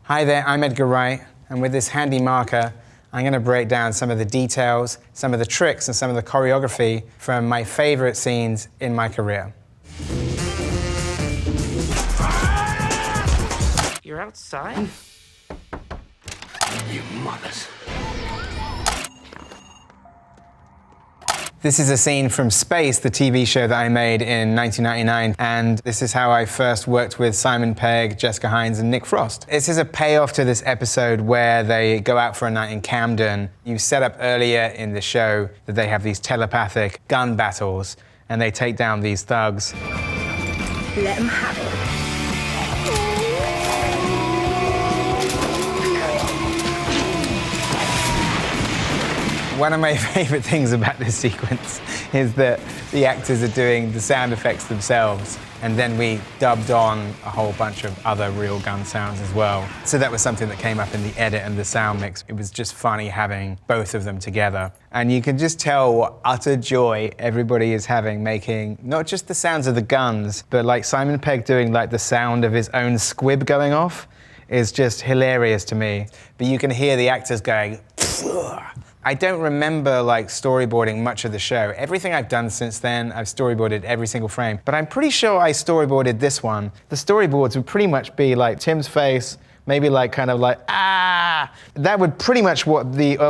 Hi there, I'm Edgar Wright, and with this handy marker, I'm going to break down some of the details, some of the tricks, and some of the choreography from my favorite scenes in my career. You're outside? You mothers. This is a scene from Spaced, the TV show that I made in 1999, and this is how I first worked with Simon Pegg, Jessica Hines, and Nick Frost. This is a payoff to this episode where they go out for a night in Camden. You set up earlier in the show that they have these telepathic gun battles, and they take down these thugs. Let them have it. One of my favorite things about this sequence is that the actors are doing the sound effects themselves, and then we dubbed on a whole bunch of other real gun sounds as well. So that was something that came up in the edit and the sound mix. It was just funny having both of them together. And you can just tell what utter joy everybody is having making not just the sounds of the guns, but like Simon Pegg doing like the sound of his own squib going off is just hilarious to me. But you can hear the actors going, "Pfft." I don't remember like storyboarding much of the show. Everything I've done since then, I've storyboarded every single frame. But I'm pretty sure I storyboarded this one. The storyboards would pretty much be like Tim's face, maybe like kind of like, ah! That would pretty much or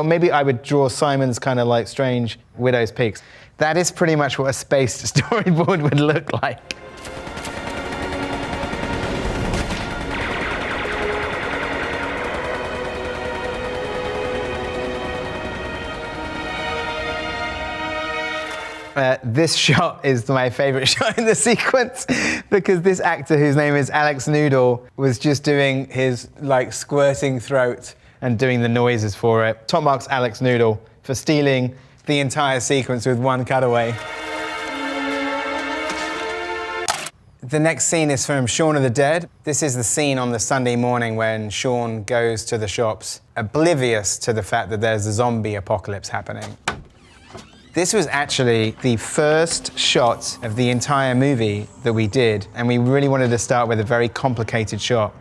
maybe I would draw Simon's kind of like strange widow's peaks. That is pretty much what a spaced storyboard would look like. This shot is my favorite shot in the sequence because this actor, whose name is Alex Noodle, was just doing his like squirting throat and doing the noises for it. Top marks Alex Noodle for stealing the entire sequence with one cutaway. The next scene is from Shaun of the Dead. This is the scene on the Sunday morning when Shaun goes to the shops, oblivious to the fact that there's a zombie apocalypse happening. This was actually the first shot of the entire movie that we did, and we really wanted to start with a very complicated shot.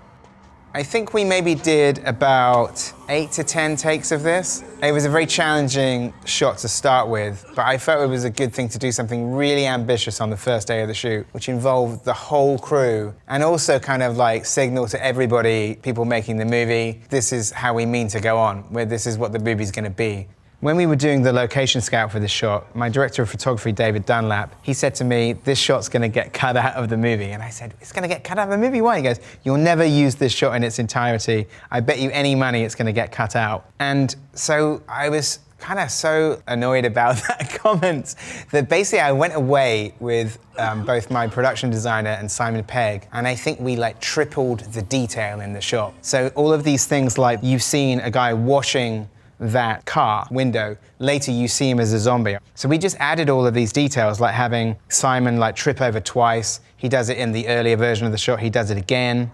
I think we maybe did about 8 to 10 takes of this. It was a very challenging shot to start with, but I felt it was a good thing to do something really ambitious on the first day of the shoot, which involved the whole crew, and also kind of like signal to everybody, people making the movie, this is how we mean to go on, where this is what the movie's gonna be. When we were doing the location scout for this shot, my director of photography, David Dunlap, he said to me, this shot's gonna get cut out of the movie. And I said, it's gonna get cut out of the movie? Why? He goes, you'll never use this shot in its entirety. I bet you any money it's gonna get cut out. And so I was kind of so annoyed about that comment that basically I went away with both my production designer and Simon Pegg, and I think we like tripled the detail in the shot. So all of these things like you've seen a guy washing that car window, later you see him as a zombie. So we just added all of these details, like having Simon like trip over twice. He does it in the earlier version of the shot, he does it again.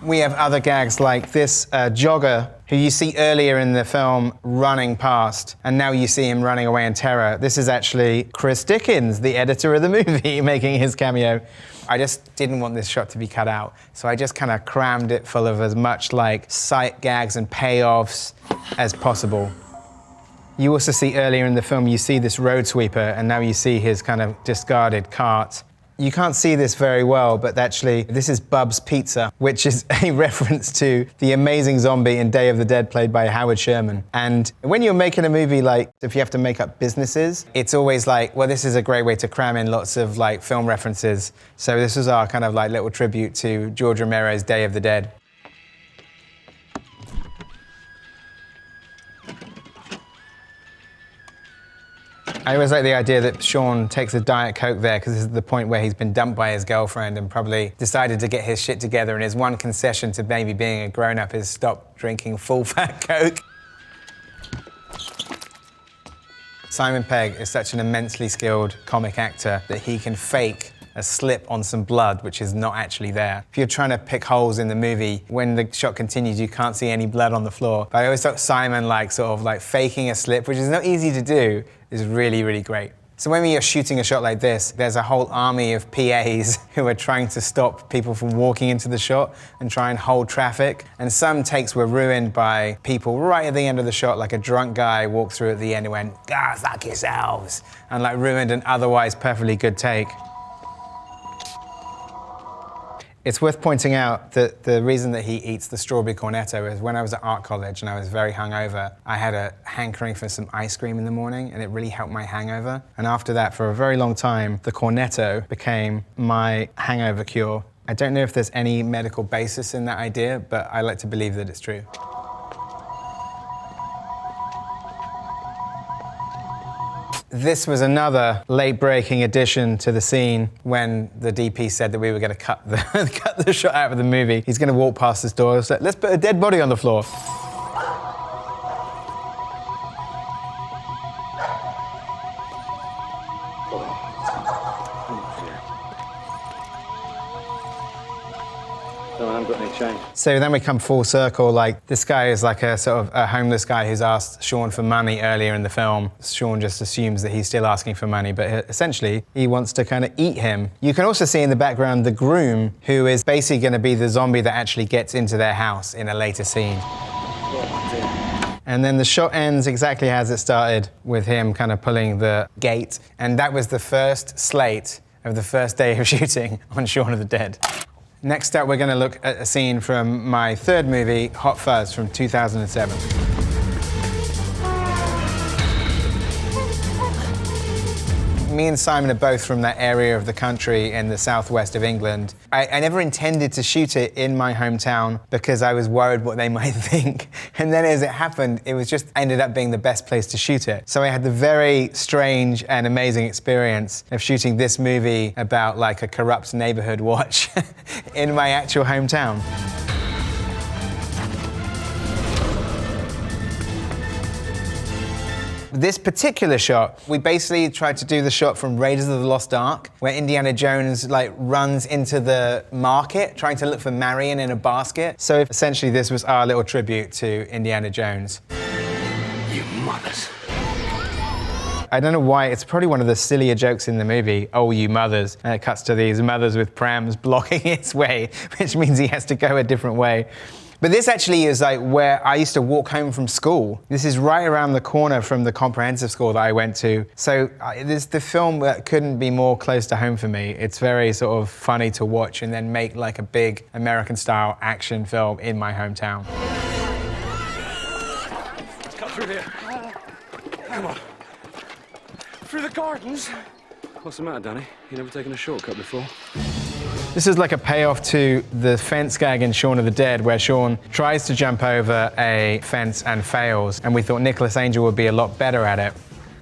We have other gags like this jogger who you see earlier in the film running past, and now you see him running away in terror. This is actually Chris Dickens, the editor of the movie, making his cameo. I just didn't want this shot to be cut out, so I just kind of crammed it full of as much like sight gags and payoffs as possible. You also see earlier in the film, you see this road sweeper, and now you see his kind of discarded cart. You can't see this very well, but actually, this is Bub's Pizza, which is a reference to the amazing zombie in Day of the Dead, played by Howard Sherman. And when you're making a movie, like, if you have to make up businesses, it's always like, well, this is a great way to cram in lots of, like, film references. So this was our kind of, like, little tribute to George Romero's Day of the Dead. I always like the idea that Shaun takes a Diet Coke there because this is the point where he's been dumped by his girlfriend and probably decided to get his shit together, and his one concession to maybe being a grown-up is stop drinking full-fat Coke. Simon Pegg is such an immensely skilled comic actor that he can fake a slip on some blood, which is not actually there. If you're trying to pick holes in the movie, when the shot continues, you can't see any blood on the floor. But I always thought Simon, like, sort of like faking a slip, which is not easy to do, is really, really great. So when you're shooting a shot like this, there's a whole army of PAs who are trying to stop people from walking into the shot and try and hold traffic. And some takes were ruined by people right at the end of the shot, like a drunk guy walked through at the end and went, "Ah, fuck yourselves," and like ruined an otherwise perfectly good take. It's worth pointing out that the reason that he eats the strawberry cornetto is when I was at art college and I was very hungover, I had a hankering for some ice cream in the morning and it really helped my hangover. And after that, for a very long time, the cornetto became my hangover cure. I don't know if there's any medical basis in that idea, but I like to believe that it's true. This was another late-breaking addition to the scene when the DP said that we were going to cut the shot out of the movie. He's going to walk past this door and say, "Let's put a dead body on the floor." No, I haven't got any change. So then we come full circle, like this guy is like a sort of a homeless guy who's asked Shaun for money earlier in the film. Shaun just assumes that he's still asking for money, but essentially he wants to kind of eat him. You can also see in the background the groom, who is basically going to be the zombie that actually gets into their house in a later scene. And then the shot ends exactly as it started, with him kind of pulling the gate. And that was the first slate of the first day of shooting on Shaun of the Dead. Next up, we're going to look at a scene from my third movie, Hot Fuzz, from 2007. Me and Simon are both from that area of the country in the southwest of England. I never intended to shoot it in my hometown because I was worried what they might think. And then as it happened, it was just ended up being the best place to shoot it. So I had the very strange and amazing experience of shooting this movie about like a corrupt neighborhood watch in my actual hometown. This particular shot, we basically tried to do the shot from Raiders of the Lost Ark, where Indiana Jones like runs into the market trying to look for Marion in a basket. So essentially this was our little tribute to Indiana Jones. You mothers. I don't know why, it's probably one of the sillier jokes in the movie, "Oh, you mothers," and it cuts to these mothers with prams blocking its way, which means he has to go a different way. But this actually is like where I used to walk home from school. This is right around the corner from the comprehensive school that I went to. So this the film that couldn't be more close to home for me. It's very sort of funny to watch and then make like a big American-style action film in my hometown. Let's cut through here. Come on. Through the gardens. What's the matter, Danny? You never taken a shortcut before? This is like a payoff to the fence gag in Shaun of the Dead, where Shaun tries to jump over a fence and fails, and we thought Nicholas Angel would be a lot better at it.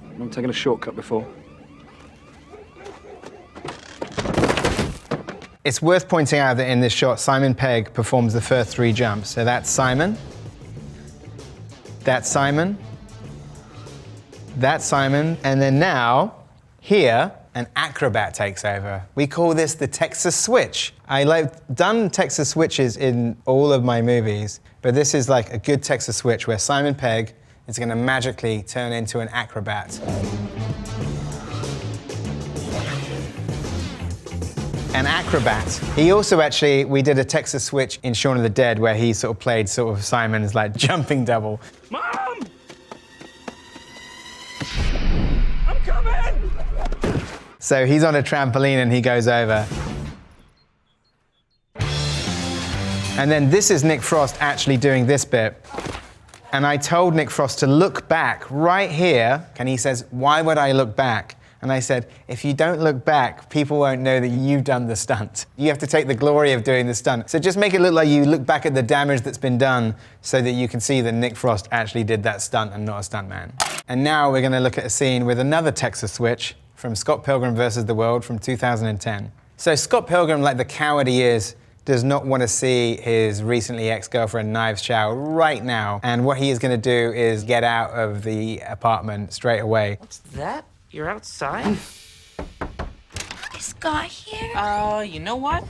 I've never taken a shortcut before. It's worth pointing out that in this shot, Simon Pegg performs the first 3 jumps. So that's Simon, that's Simon, that's Simon, and then now, here, an acrobat takes over. We call this the Texas Switch. I've done Texas Switches in all of my movies, but this is like a good Texas Switch where Simon Pegg is going to magically turn into an acrobat. An acrobat. He also actually, we did a Texas Switch in Shaun of the Dead where he sort of played sort of Simon's like jumping double. Mom! I'm coming! So he's on a trampoline and he goes over. And then this is Nick Frost actually doing this bit. And I told Nick Frost to look back right here. And he says, "Why would I look back?" And I said, "If you don't look back, people won't know that you've done the stunt. You have to take the glory of doing the stunt. So just make it look like you look back at the damage that's been done so that you can see that Nick Frost actually did that stunt and not a stuntman." And now we're going to look at a scene with another Texas Switch from Scott Pilgrim vs. the World from 2010. So Scott Pilgrim, like the coward he is, does not want to see his recently ex-girlfriend Knives Chow right now. And what he is going to do is get out of the apartment straight away. What's that? You're outside? Is Scott here? You know what?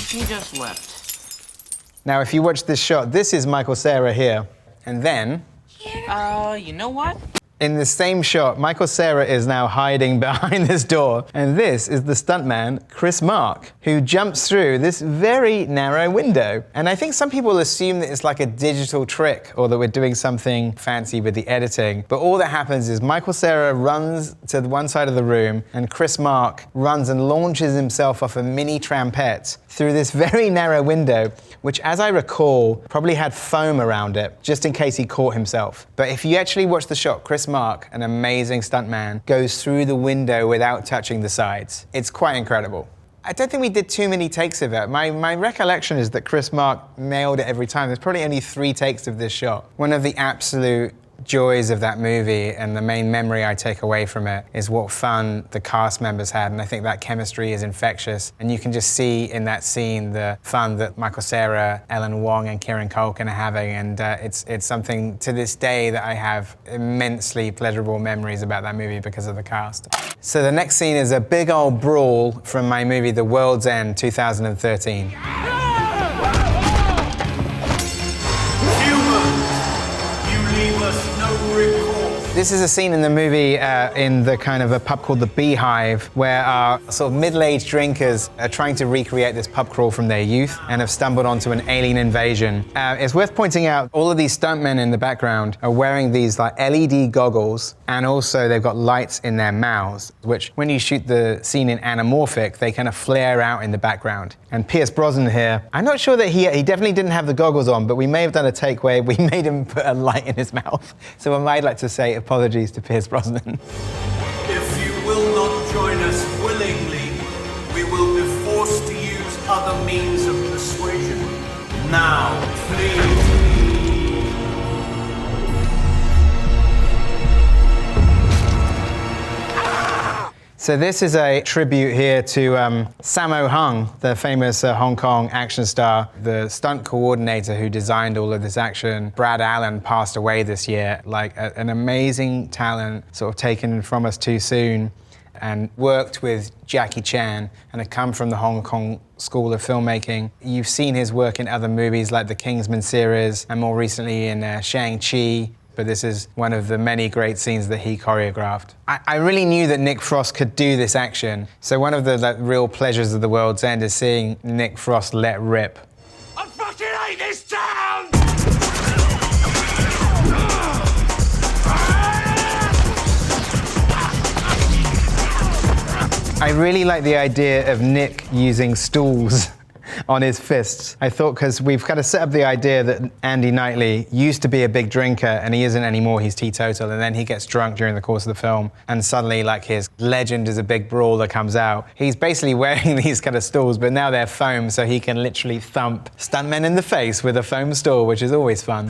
He just left. Now, if you watch this shot, this is Michael Cera here. And then, You know what? In the same shot, Michael Cera is now hiding behind this door, and this is the stuntman, Chris Mark, who jumps through this very narrow window. And I think some people assume that it's like a digital trick, or that we're doing something fancy with the editing. But all that happens is Michael Cera runs to the one side of the room, and Chris Mark runs and launches himself off a mini trampette through this very narrow window, which, as I recall, probably had foam around it, just in case he caught himself. But if you actually watch the shot, Chris Mark, an amazing stuntman, goes through the window without touching the sides. It's quite incredible. I don't think we did too many takes of it. My recollection is that Chris Mark nailed it every time. There's probably only 3 takes of this shot. One of the absolute joys of that movie, and the main memory I take away from it, is what fun the cast members had, and I think that chemistry is infectious. And you can just see in that scene the fun that Michael Cera, Ellen Wong, and Kieran Culkin are having, and it's something to this day that I have immensely pleasurable memories about that movie because of the cast. So the next scene is a big old brawl from my movie The World's End, 2013. This is a scene in the movie in the kind of a pub called The Beehive, where our sort of middle-aged drinkers are trying to recreate this pub crawl from their youth and have stumbled onto an alien invasion. It's worth pointing out all of these stuntmen in the background are wearing these like LED goggles, and also they've got lights in their mouths, which when you shoot the scene in anamorphic, they kind of flare out in the background. And Pierce Brosnan here, I'm not sure that he definitely didn't have the goggles on, but we may have done a take where we made him put a light in his mouth. So I'd like to say apologies to Pierce Brosnan. If you will not join us willingly, we will be forced to use other means of persuasion. Now, please. So this is a tribute here to Sammo Hung, the famous Hong Kong action star, the stunt coordinator who designed all of this action. Brad Allen passed away this year, like an amazing talent sort of taken from us too soon, and worked with Jackie Chan and had come from the Hong Kong School of Filmmaking. You've seen his work in other movies like the Kingsman series and more recently in Shang-Chi. But this is one of the many great scenes that he choreographed. I really knew that Nick Frost could do this action. So one of the real pleasures of The World's End is seeing Nick Frost let rip. I fucking hate this town! I really like the idea of Nick using stools on his fists. I thought, because we've kind of set up the idea that Andy Knightley used to be a big drinker and he isn't anymore, he's teetotal, and then he gets drunk during the course of the film, and suddenly like his legend as a big brawler comes out. He's basically wearing these kind of stools, but now they're foam, so he can literally thump stuntmen in the face with a foam stool, which is always fun.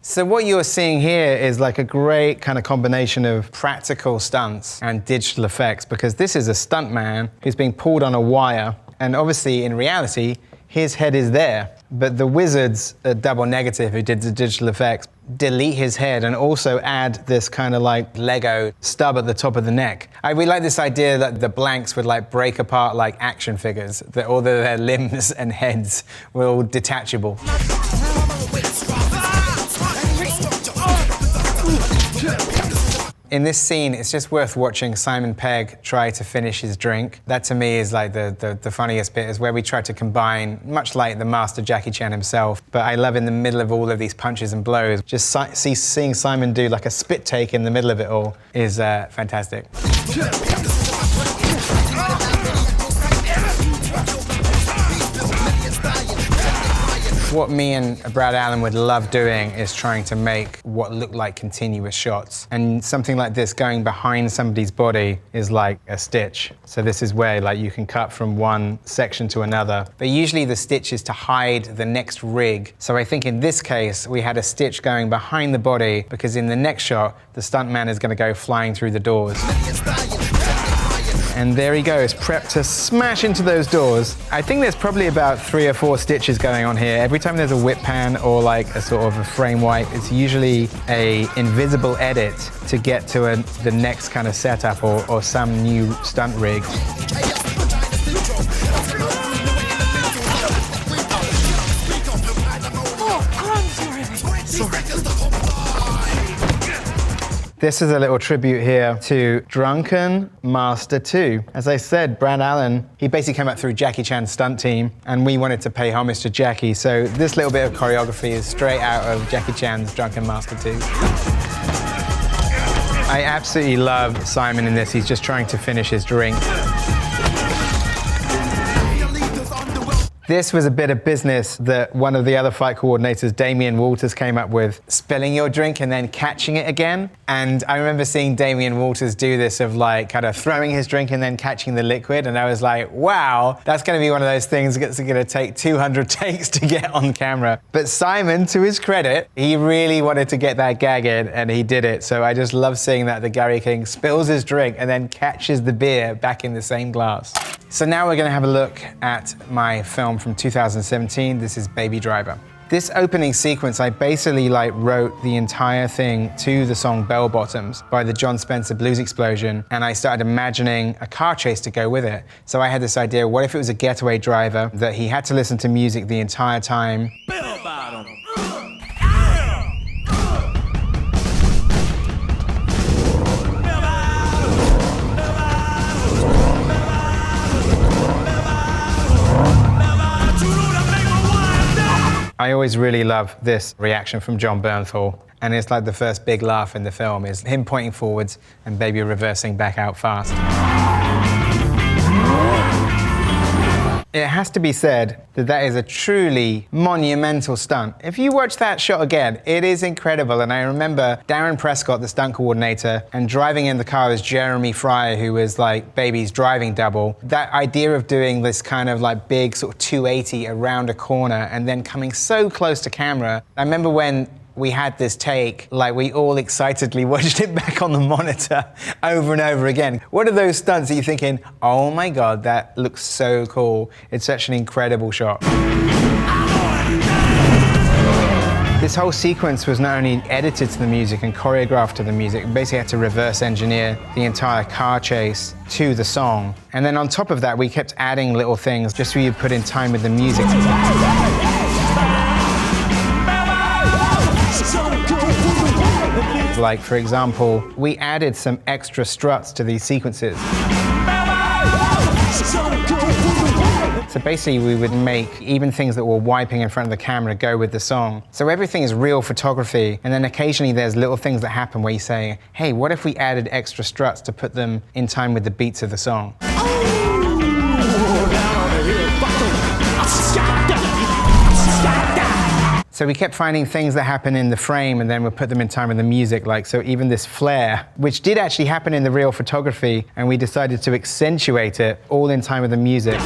So what you're seeing here is like a great kind of combination of practical stunts and digital effects, because this is a stuntman who's being pulled on a wire, and obviously in reality, his head is there. But the wizards at Double Negative, who did the digital effects, delete his head and also add this kind of like Lego stub at the top of the neck. I really like this idea that the blanks would like break apart like action figures, that all of their limbs and heads were all detachable. In this scene, it's just worth watching Simon Pegg try to finish his drink. That to me is like the funniest bit, is where we try to combine, much like the master Jackie Chan himself, but I love in the middle of all of these punches and blows, just seeing Simon do like a spit take in the middle of it all is fantastic. What me and Brad Allen would love doing is trying to make what look like continuous shots. And something like this going behind somebody's body is like a stitch. So this is where like you can cut from one section to another. But usually the stitch is to hide the next rig. So I think in this case, we had a stitch going behind the body, because in the next shot, the stuntman is going to go flying through the doors. And there he goes, prepped to smash into those doors. I think there's probably about 3 or 4 stitches going on here. Every time there's a whip pan or like a sort of a frame wipe, it's usually a invisible edit to get to the next kind of setup or some new stunt rig. This is a little tribute here to Drunken Master 2. As I said, Brad Allen, he basically came up through Jackie Chan's stunt team, and we wanted to pay homage to Jackie, so this little bit of choreography is straight out of Jackie Chan's Drunken Master 2. I absolutely love Simon in this. He's just trying to finish his drink. This was a bit of business that one of the other fight coordinators, Damien Walters, came up with. Spilling your drink and then catching it again. And I remember seeing Damien Walters do this of like kind of throwing his drink and then catching the liquid. And I was like, wow, that's going to be one of those things that's going to take 200 takes to get on camera. But Simon, to his credit, he really wanted to get that gag in and he did it. So I just love seeing that the Gary King spills his drink and then catches the beer back in the same glass. So now we're going to have a look at my film from 2017. This is Baby Driver. This opening sequence, I basically wrote the entire thing to the song Bell Bottoms by the John Spencer Blues Explosion, and I started imagining a car chase to go with it. So I had this idea, what if it was a getaway driver that he had to listen to music the entire time? Bell bottom. I always really love this reaction from John Bernthal, and it's like the first big laugh in the film is him pointing forwards and Baby reversing back out fast. It has to be said that that is a truly monumental stunt. If you watch that shot again, it is incredible. And I remember Darren Prescott, the stunt coordinator, and driving in the car was Jeremy Fryer, who was like Baby's driving double. That idea of doing this kind of like big sort of 280 around a corner and then coming so close to camera. I remember when we had this take, like we all excitedly watched it back on the monitor over and over again. One of those stunts that you're thinking, oh my God, that looks so cool. It's such an incredible shot. This whole sequence was not only edited to the music and choreographed to the music, we basically had to reverse engineer the entire car chase to the song. And then on top of that, we kept adding little things just so you put in time with the music. Like, for example, we added some extra struts to these sequences. So basically, we would make even things that were wiping in front of the camera go with the song. So everything is real photography, and then occasionally there's little things that happen where you say, hey, what if we added extra struts to put them in time with the beats of the song? So we kept finding things that happen in the frame and then we'll put them in time with the music, like, so even this flare, which did actually happen in the real photography, and we decided to accentuate it all in time with the music.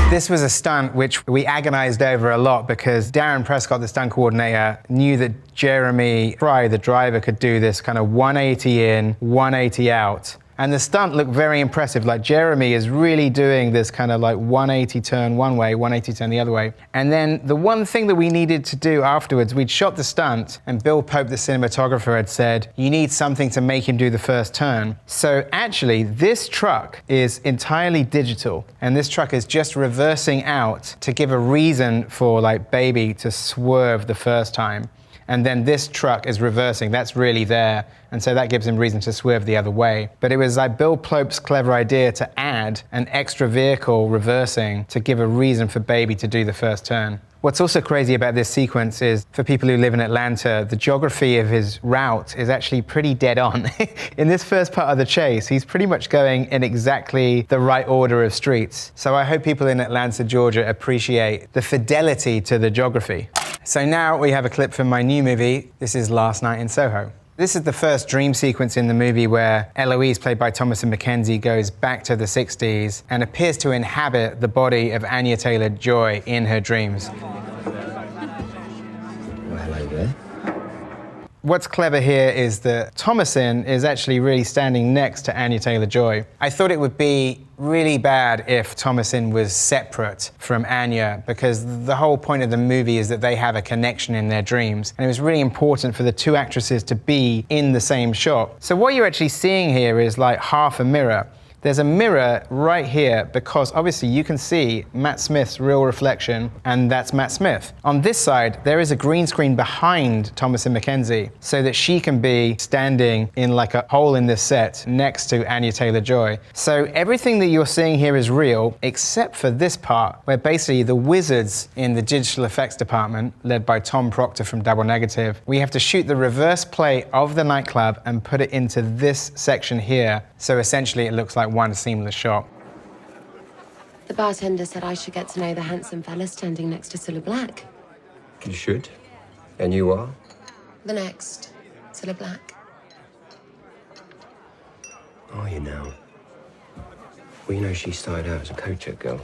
This was a stunt which we agonized over a lot because Darren Prescott, the stunt coordinator, knew that Jeremy Fry, the driver, could do this kind of 180 in, 180 out. And the stunt looked very impressive. Like, Jeremy is really doing this kind of like 180 turn one way, 180 turn the other way. And then the one thing that we needed to do afterwards, we'd shot the stunt and Bill Pope, the cinematographer, had said, you need something to make him do the first turn. So actually, this truck is entirely digital. And this truck is just reversing out to give a reason for like Baby to swerve the first time. And then this truck is reversing, that's really there. And so that gives him reason to swerve the other way. But it was like Bill Pope's clever idea to add an extra vehicle reversing to give a reason for Baby to do the first turn. What's also crazy about this sequence is, for people who live in Atlanta, the geography of his route is actually pretty dead on. In this first part of the chase, he's pretty much going in exactly the right order of streets. So I hope people in Atlanta, Georgia appreciate the fidelity to the geography. So now we have a clip from my new movie. This is Last Night in Soho. This is the first dream sequence in the movie where Eloise, played by Thomasin McKenzie, goes back to the 60s and appears to inhabit the body of Anya Taylor-Joy in her dreams. What's clever here is that Thomasin is actually really standing next to Anya Taylor-Joy. I thought it would be really bad if Thomasin was separate from Anya, because the whole point of the movie is that they have a connection in their dreams, and it was really important for the two actresses to be in the same shot. So what you're actually seeing here is like half a mirror. There's a mirror right here because obviously you can see Matt Smith's real reflection, and that's Matt Smith. On this side, there is a green screen behind Thomasin McKenzie so that she can be standing in like a hole in this set next to Anya Taylor-Joy. So everything that you're seeing here is real, except for this part where basically the wizards in the digital effects department, led by Tom Proctor from Double Negative, we have to shoot the reverse play of the nightclub and put it into this section here. So essentially it looks like one seamless shot. The bartender said I should get to know the handsome fella standing next to Cilla Black. You should. And you are? The next, Cilla Black. Are you now? Well, you know, she started out as a coach girl.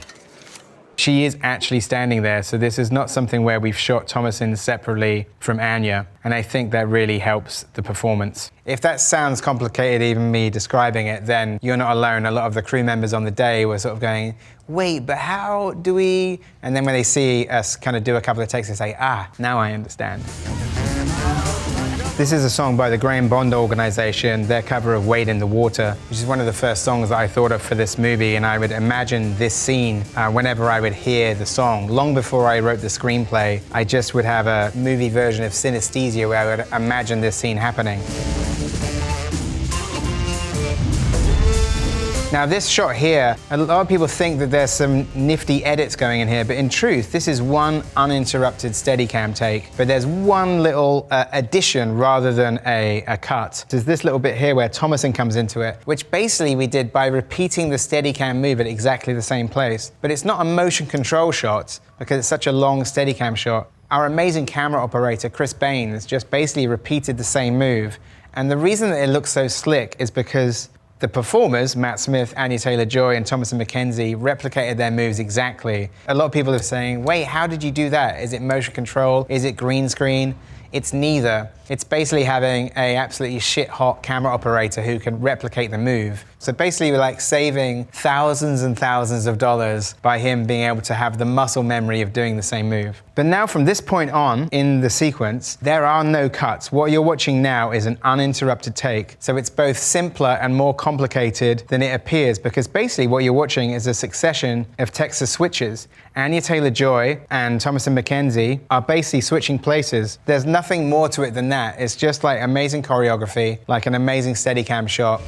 She is actually standing there, so this is not something where we've shot Thomasin separately from Anya, and I think that really helps the performance. If that sounds complicated, even me describing it, then you're not alone. A lot of the crew members on the day were sort of going, wait, but how do we... And then when they see us kind of do a couple of takes, they say, ah, now I understand. This is a song by the Graham Bond Organization, their cover of Wade in the Water, which is one of the first songs that I thought of for this movie, and I would imagine this scene whenever I would hear the song. Long before I wrote the screenplay, I just would have a movie version of Synesthesia where I would imagine this scene happening. Now this shot here, a lot of people think that there's some nifty edits going in here, but in truth, this is one uninterrupted Steadicam take, but there's one little addition rather than a cut. There's this little bit here where Thomasin comes into it, which basically we did by repeating the Steadicam move at exactly the same place. But it's not a motion control shot because it's such a long Steadicam shot. Our amazing camera operator, Chris Baines, just basically repeated the same move. And the reason that it looks so slick is because the performers, Matt Smith, Anya Taylor-Joy, and Thomasin McKenzie, replicated their moves exactly. A lot of people are saying, wait, how did you do that? Is it motion control? Is it green screen? It's neither. It's basically having a absolutely shit-hot camera operator who can replicate the move. So basically we're like saving thousands and thousands of dollars by him being able to have the muscle memory of doing the same move. But now from this point on in the sequence, there are no cuts. What you're watching now is an uninterrupted take. So it's both simpler and more complicated than it appears, because basically what you're watching is a succession of Texas switches. Anya Taylor-Joy and Thomasin McKenzie are basically switching places. There's nothing more to it than that. It's just like amazing choreography, like an amazing Steadicam shot.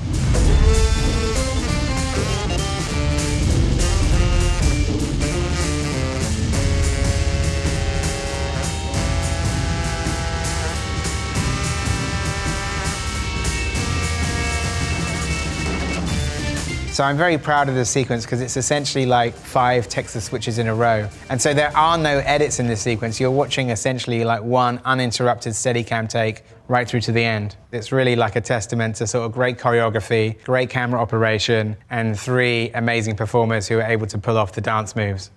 So I'm very proud of this sequence because it's essentially like 5 Texas switches in a row. And so there are no edits in this sequence. You're watching essentially like one uninterrupted Steadicam take right through to the end. It's really like a testament to sort of great choreography, great camera operation, and 3 amazing performers who are able to pull off the dance moves.